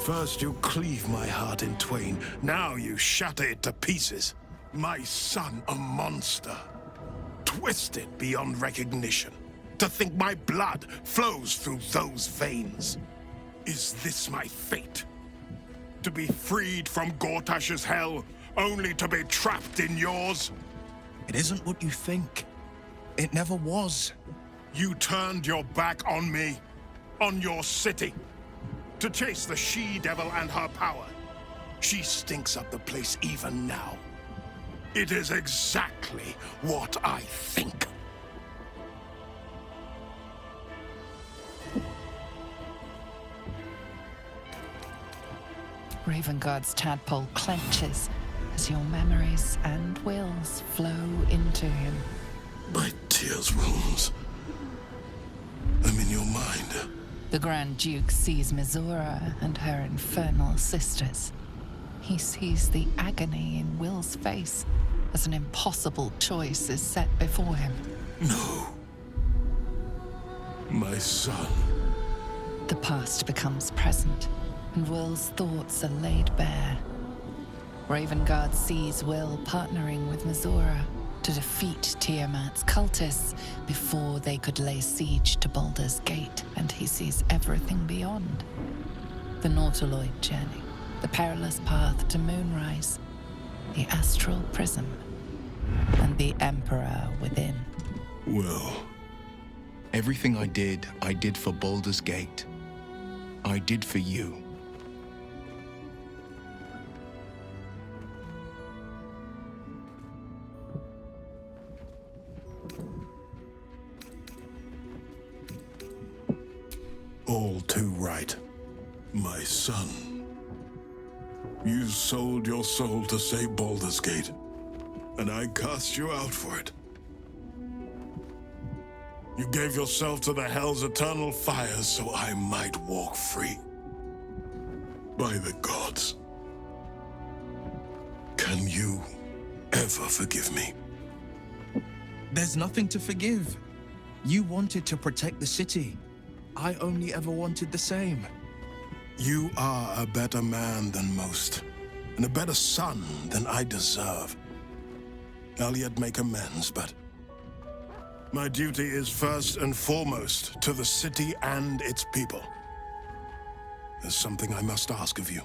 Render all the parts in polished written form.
First you cleave my heart in twain, now you shatter it to pieces. My son a monster, twisted beyond recognition. To think my blood flows through those veins. Is this my fate? To be freed from Gortash's hell, only to be trapped in yours? It isn't what you think. It never was. You turned your back on me, on your city, to chase the she-devil and her power. She stinks up the place even now. It is exactly what I think. Ravenguard's tadpole clenches as your memories and wills flow into him. My tears rooms. I'm in your mind. The Grand Duke sees Mizora and her infernal sisters. He sees the agony in Wyll's face as an impossible choice is set before him. No. My son. The past becomes present, and Wyll's thoughts are laid bare. Ravenguard sees Wyll partnering with Mizora to defeat Tiamat's cultists before they could lay siege to Baldur's Gate, and he sees everything beyond. The Nautiloid journey, the perilous path to Moonrise, the astral prism, and the Emperor within. Well, Everything I did for Baldur's Gate. I did for you. all too right. My son. You sold your soul to save Baldur's Gate, and I cast you out for it. You gave yourself to the Hell's eternal fires so I might walk free. By the gods. Can you ever forgive me? There's nothing to forgive. You wanted to protect the city. I only ever wanted the same. You are a better man than most, and a better son than I deserve. I'll yet make amends, but my duty is first and foremost to the city and its people. There's something I must ask of you.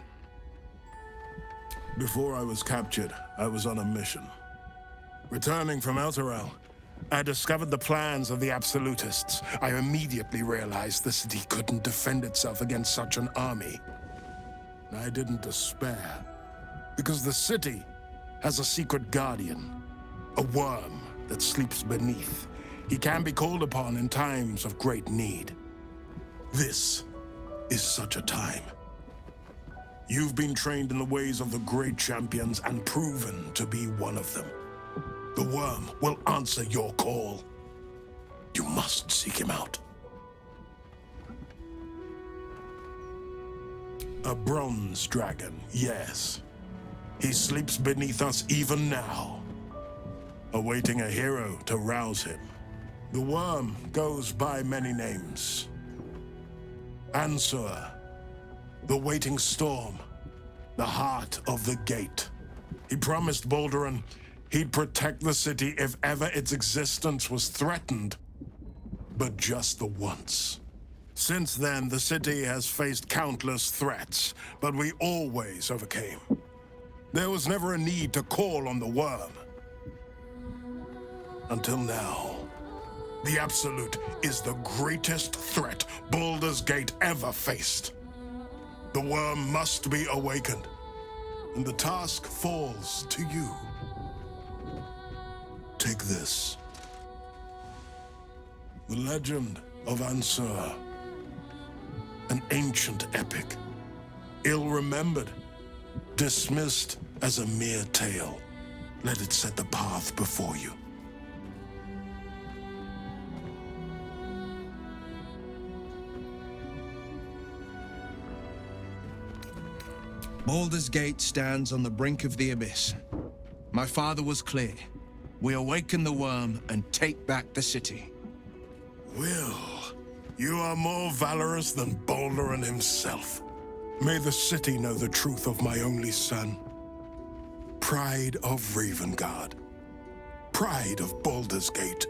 Before I was captured, I was on a mission. Returning from Elturel, I discovered the plans of the Absolutists. I immediately realized the city couldn't defend itself against such an army. I didn't despair, because the city has a secret guardian, a worm that sleeps beneath. He can be called upon in times of great need. This is such a time. You've been trained in the ways of the great champions and proven to be one of them. The worm will answer your call. You must seek him out. A bronze dragon, yes. He sleeps beneath us even now, awaiting a hero to rouse him. The worm goes by many names. Ansur, the waiting storm, the heart of the gate. He promised Baldur he'd protect the city if ever its existence was threatened. But just the once. Since then, the city has faced countless threats, but we always overcame. There was never a need to call on the worm. Until now. The Absolute is the greatest threat Baldur's Gate ever faced. The worm must be awakened, and the task falls to you. Take this. The legend of Ansur. An ancient epic. Ill-remembered. Dismissed as a mere tale. Let it set the path before you. Baldur's Gate stands on the brink of the abyss. My father was clear. We awaken the worm and take back the city. Wyll, you are more valorous than Baldur himself. May the city know the truth of my only son. Pride of Ravengard. Pride of Baldur's Gate.